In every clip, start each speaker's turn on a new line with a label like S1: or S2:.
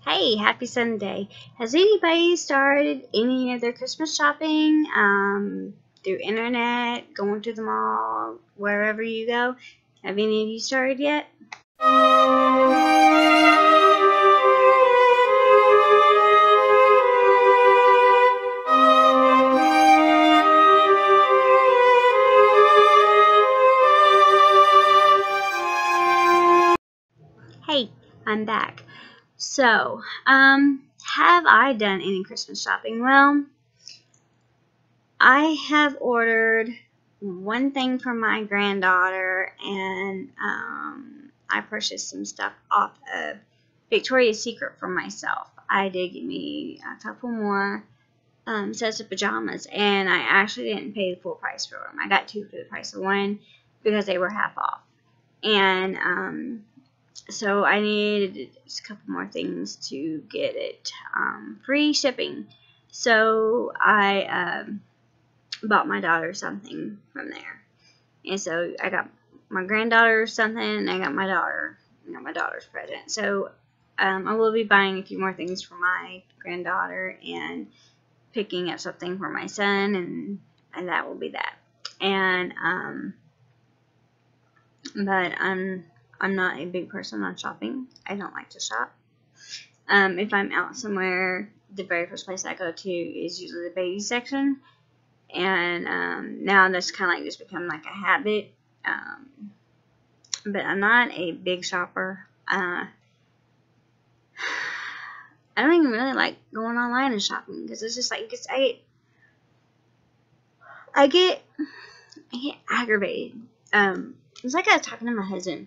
S1: Hey, happy Sunday. Has anybody started any of their Christmas shopping through internet, going to the mall, wherever you go? Have any of you started yet? Hey, I'm back. So, have I done any Christmas shopping? Well, I have ordered one thing for my granddaughter, and I purchased some stuff off of Victoria's Secret for myself. I did get me a couple more sets of pajamas, and I actually didn't pay the full price for them. I got two for the price of one because they were half off. And so I needed just a couple more things to get it free shipping. So I bought my daughter something from there. And so I got my granddaughter something, and I got my daughter's present. So I will be buying a few more things for my granddaughter and picking up something for my son, and that will be that. And but I'm not a big person on shopping. I don't like to shop. If I'm out somewhere, the very first place I go to is usually the baby section. And now that's kind of like just become like a habit. But I'm not a big shopper. I don't even really like going online and shopping because it's just like I get aggravated. It's like I was talking to my husband.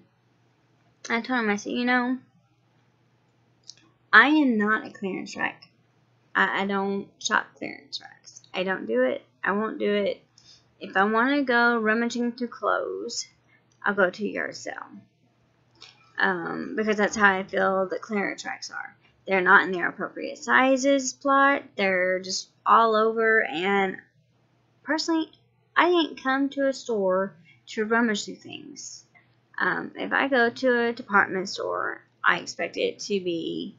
S1: I told him, I said, I am not a clearance rack. I don't shop clearance racks. I don't do it. I won't do it. If I want to go rummaging through clothes, I'll go to yard sale. Because that's how I feel the clearance racks are. They're not in their appropriate sizes plot. They're just all over. And personally, I didn't come to a store to rummage through things. If I go to a department store, I expect it to be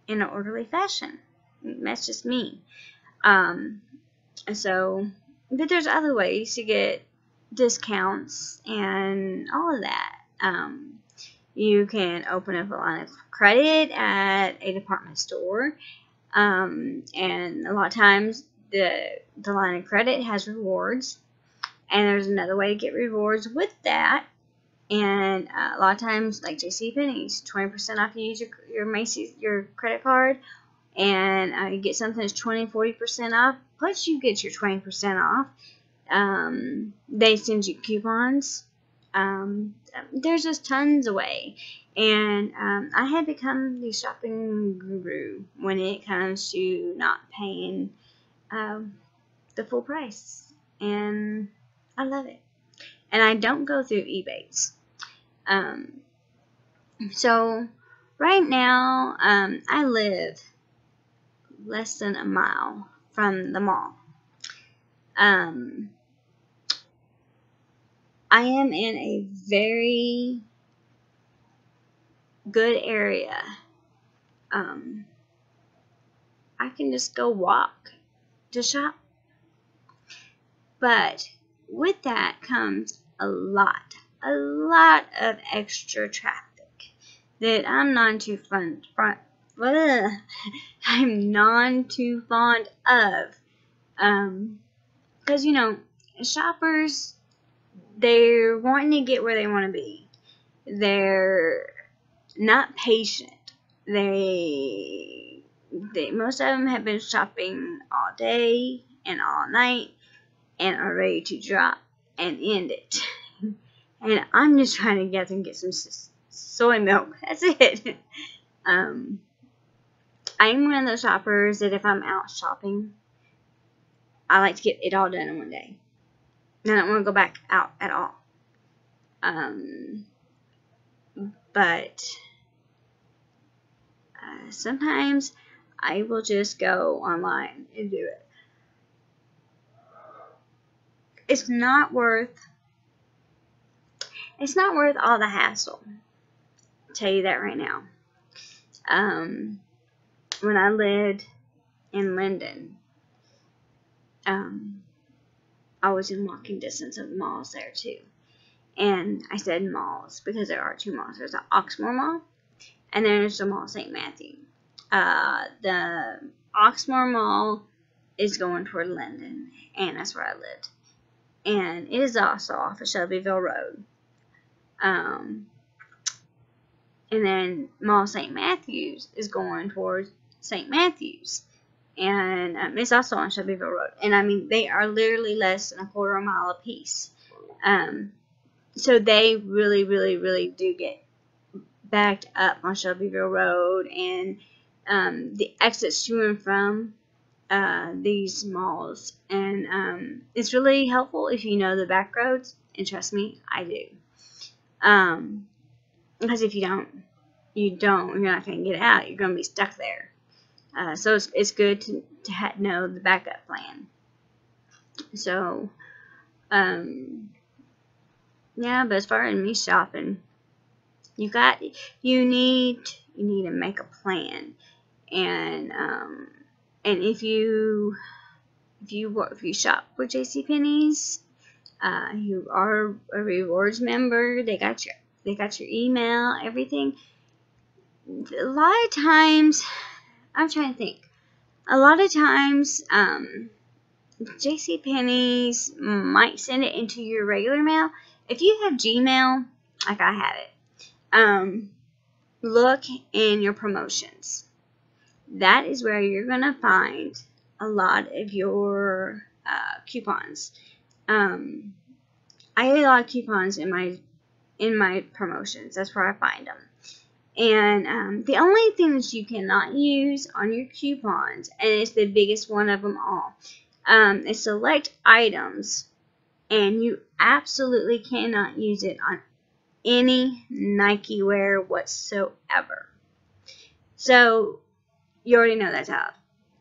S1: in an orderly fashion. That's just me. But there's other ways to get discounts and all of that. You can open up a line of credit at a department store. And a lot of times the line of credit has rewards. And there's another way to get rewards with that. And a lot of times, like JCPenney's, 20% off. You use your Macy's, your credit card, and you get something that's 20-40% off. Plus, you get your 20% off. They send you coupons. There's just tons of way. And I have become the shopping guru when it comes to not paying the full price. And I love it. And I don't go through Ebates. So right now, I live less than a mile from the mall. I am in a very good area. I can just go walk to shop. But with that comes a lot of extra traffic that I'm not too fond of. Because, shoppers, they're wanting to get where they want to be. They're not patient. Most of them have been shopping all day and all night and are ready to drop and end it. And I'm just trying to get them get some soy milk. That's it. I'm one of those shoppers that if I'm out shopping, I like to get it all done in one day. I don't want to go back out at all. But sometimes I will just go online and do it. It's not worth all the hassle. I'll tell you that right now. when I lived in Linden, I was in walking distance of malls there too. And I said malls because there are 2 malls. There's the Oxmoor Mall, and then there's the Mall St. Matthew. The Oxmoor Mall is going toward Linden, and that's where I lived. And it is also off of Shelbyville Road. And then Mall St. Matthews is going towards St. Matthews. And it's also on Shelbyville Road. And I mean, they are literally less than a quarter of a mile apiece. So they really, really, really do get backed up on Shelbyville Road. And the exits to and from these malls. And it's really helpful if you know the back roads. And trust me, I do. Because if you don't, you're not going to get out. You're going to be stuck there. So it's good to know the backup plan. So, yeah, but as far as me shopping, you need to make a plan. And if you shop with JCPenney's, you are a rewards member. They got your email, everything. A lot of times, I'm trying to think. A lot of times, JCPenney's might send it into your regular mail. If you have Gmail, like I have it, look in your promotions. That is where you're going to find a lot of your coupons. I get a lot of coupons in my promotions. That's where I find them. And the only thing that you cannot use on your coupons, and it's the biggest one of them all, is select items, and you absolutely cannot use it on any Nike wear whatsoever. So you already know that's out.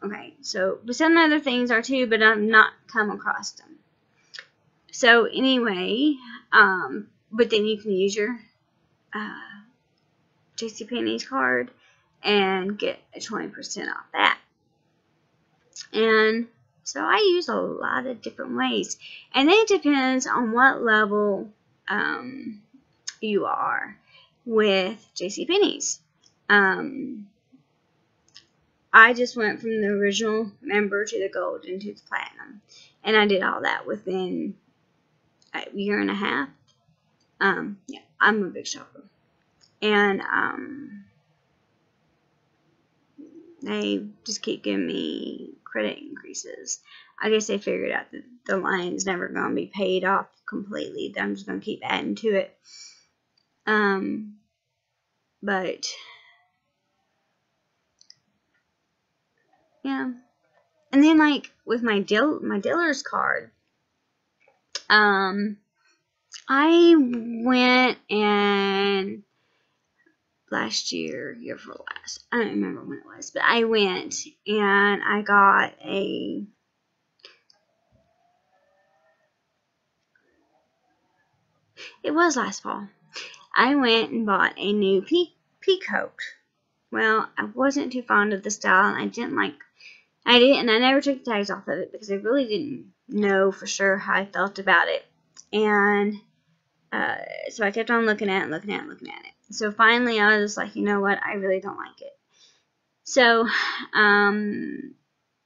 S1: Okay, so but some other things are too, but I've not come across them. So anyway, but then you can use your JCPenney's card and get a 20% off that. And so I use a lot of different ways, and it depends on what level you are with JCPenney's. I just went from the original member to the gold and to the platinum, and I did all that within a year and a half. Yeah, I'm a big shopper. And they just keep giving me credit increases. I guess they figured out that the line's never going to be paid off completely. I'm just going to keep adding to it. But yeah. And then like with my dealer's card, I went and last year before last, I don't remember when it was, but I went and I got it was last fall. I went and bought a new pea coat. Well, I wasn't too fond of the style, and I never took the tags off of it because I really didn't know for sure how I felt about it. And so I kept on looking at it. So finally I was like, you know what, I really don't like it. So me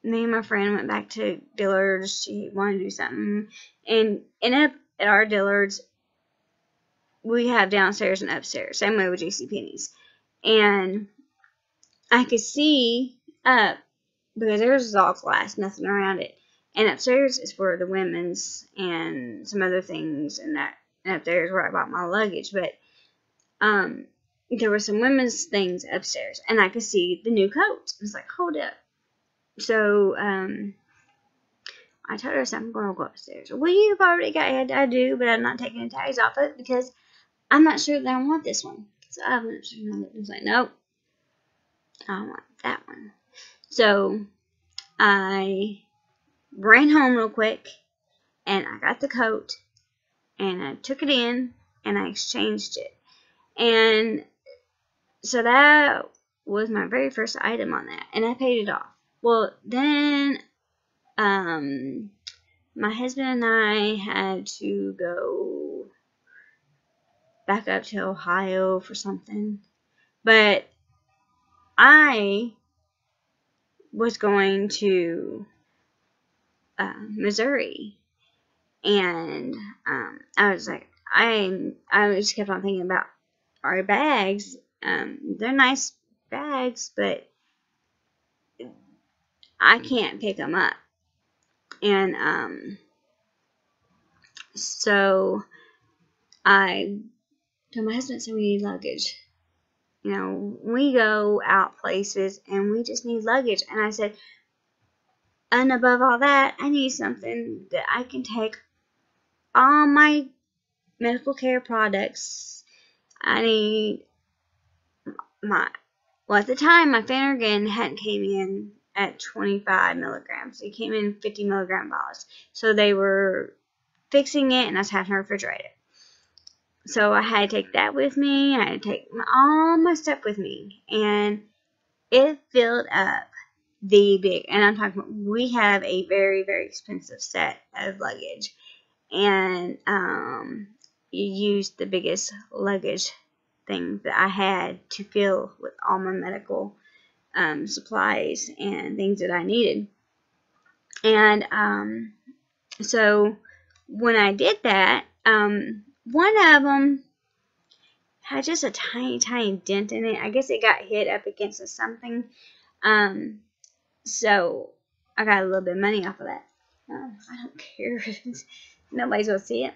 S1: and my friend went back to Dillard's. She wanted to do something, and at our Dillard's we have downstairs and upstairs, same way with JCPenney's. And I could see up because theirs is all glass, nothing around it, and upstairs is for the women's and some other things, and up there is where I bought my luggage. But there were some women's things upstairs, and I could see the new coat. I was like, hold up. So I told her, I'm going to go upstairs. Well, you've already got it. I do, but I'm not taking the tags off it because I'm not sure that I want this one. So I went upstairs and I was like, nope, I want that one. So I ran home real quick, and I got the coat, and I took it in, and I exchanged it. And so that was my very first item on that, and I paid it off. Well, then my husband and I had to go back up to Ohio for something, but I was going to Missouri, and I was like, I just kept on thinking about our bags. They're nice bags, but I can't pick them up. And so I told my husband, so we need luggage. You know, we go out places and we just need luggage. And I said, and above all that, I need something that I can take all my medical care products. I need well, at the time, my Phanergan hadn't came in at 25 milligrams. It came in 50 milligram bottles. So they were fixing it, and I was having to refrigerate it. So I had to take that with me. I had to take all my stuff with me. And it filled up and I'm talking about, we have a very, very expensive set of luggage. And you used the biggest luggage thing that I had to fill with all my medical supplies and things that I needed. And so when I did that, one of them had just a tiny, tiny dent in it. I guess it got hit up against something. So I got a little bit of money off of that. I don't care. Nobody's going to see it.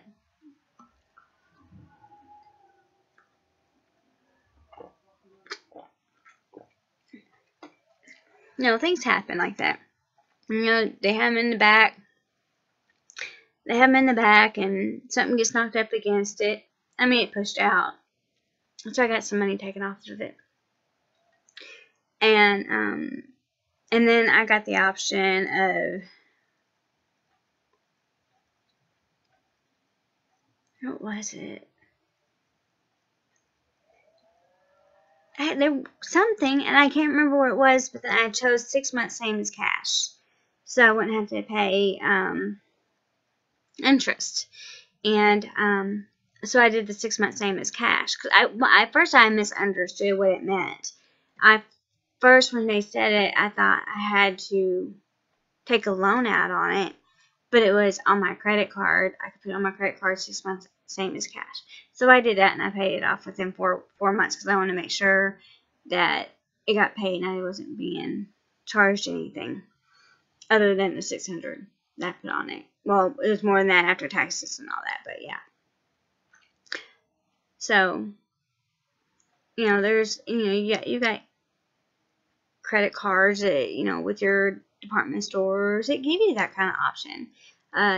S1: You know, things happen like that. You know, they have them in the back. They have them in the back, and something gets knocked up against it. I mean, it pushed out. So I got some money taken off of it. And then I got the option of, what was it? There something, and I can't remember what it was, but then I chose 6 months same as cash. So I wouldn't have to pay interest. And so I did the 6 months same as cash. Cause at first I misunderstood what it meant. First, when they said it, I thought I had to take a loan out on it, but it was on my credit card. I could put it on my credit card 6 months, same as cash. So I did that, and I paid it off within four months because I wanted to make sure that it got paid and I wasn't being charged anything other than the $600 that I put on it. Well, it was more than that after taxes and all that, but yeah. So, you know, there's, you know, you got credit cards that, you know, with your department stores, it give you that kind of option,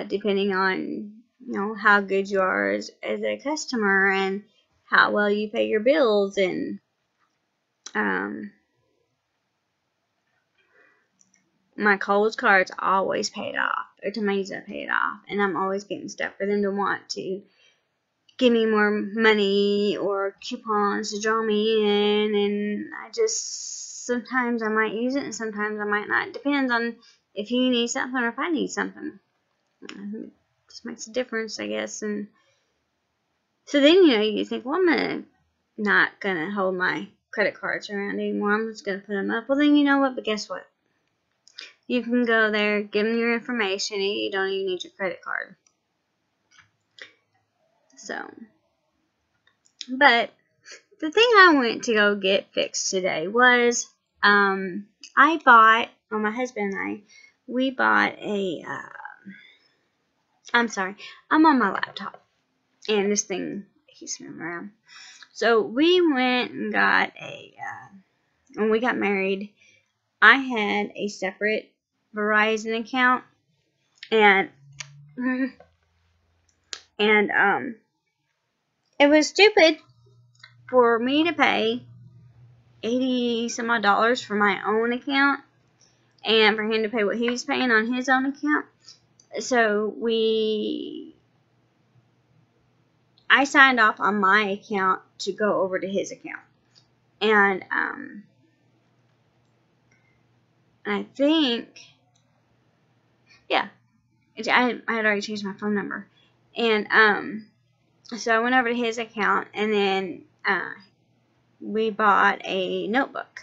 S1: depending on, you know, how good you are as a customer and how well you pay your bills. And my Kohl's cards always paid off. Every time I use it, I pay it off, and I'm always getting stuff for them to want to give me more money or coupons to draw me in, and I just, sometimes I might use it and sometimes I might not. It depends on if you need something or if I need something. It just makes a difference, I guess. And so then, you know, you think, well, I'm not going to hold my credit cards around anymore. I'm just going to put them up. Well, then you know what? But guess what? You can go there, give them your information, and you don't even need your credit card. So, but the thing I went to go get fixed today was, I bought, well, my husband and I, we bought I'm sorry, I'm on my laptop, and this thing keeps moving around. So we went and got when we got married, I had a separate Verizon account, and it was stupid for me to pay $80 some odd for my own account, and for him to pay what he was paying on his own account. So I signed off on my account to go over to his account, and And I think, yeah, I had already changed my phone number. And so I went over to his account, and then we bought a notebook.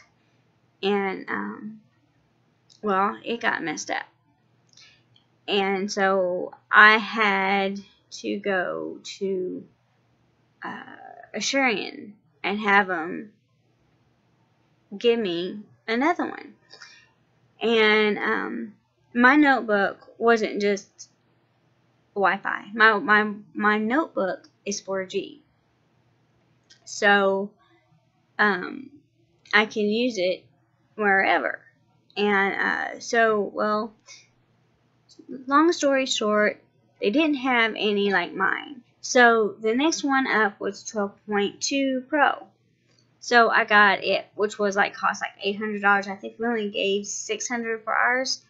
S1: And, well, it got messed up. And so I had to go to Asurian and have them give me another one. And my notebook wasn't just Wi-Fi. My notebook is 4G. So I can use it wherever. And well, long story short, they didn't have any like mine. So the next one up was 12.2 Pro. So I got it, which was cost $800. I think we only gave $600 for ours.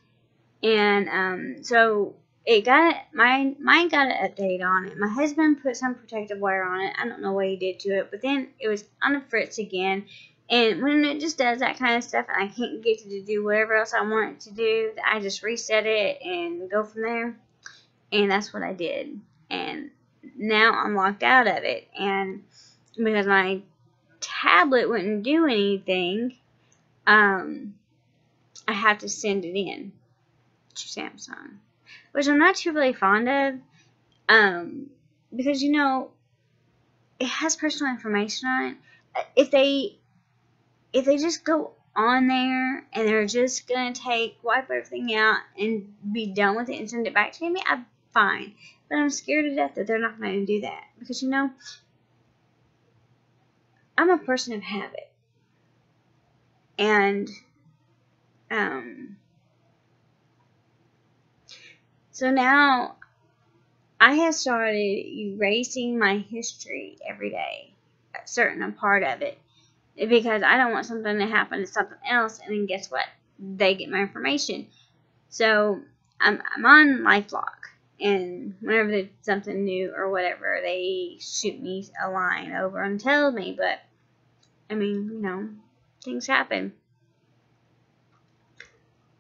S1: And so it got mine got an update on it. My husband put some protective wire on it. I don't know what he did to it, but then it was on the fritz again. And when it just does that kind of stuff, and I can't get it to do whatever else I want it to do, I just reset it and go from there. And that's what I did. And now I'm locked out of it. And because my tablet wouldn't do anything, I have to send it in to Samsung, which I'm not too really fond of, because it has personal information on it. If they just go on there and they're just gonna wipe everything out and be done with it and send it back to me, I'm fine. But I'm scared to death that they're not going to do that, because I'm a person of habit. And so now I have started erasing my history every day, a certain part of it, because I don't want something to happen to something else, and then guess what? They get my information. So I'm on LifeLock, and whenever there's something new or whatever, they shoot me a line over and tell me. But I mean, things happen.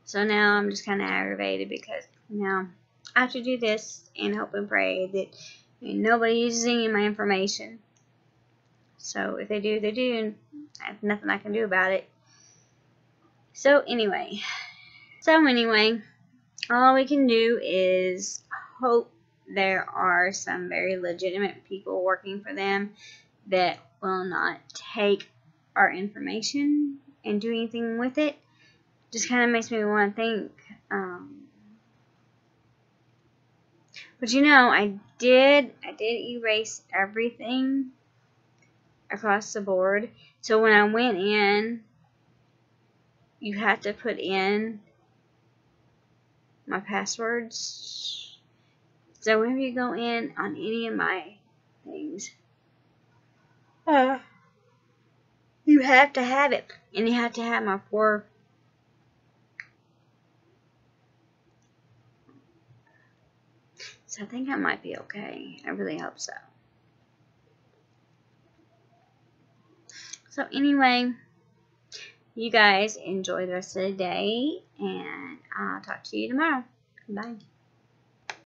S1: So now I'm just kind of aggravated, because now I have to do this and hope and pray that nobody uses any of my information. So if they do, they do, and I have nothing I can do about it. So anyway, all we can do is hope there are some very legitimate people working for them that will not take our information and do anything with it. Just kind of makes me want to think. But I did erase everything across the board. So when I went in, you have to put in my passwords. So whenever you go in on any of my things, you have to have it, and you have to have my 4. So I think I might be okay. I really hope so. So anyway, you guys enjoy the rest of the day, and I'll talk to you tomorrow. Bye.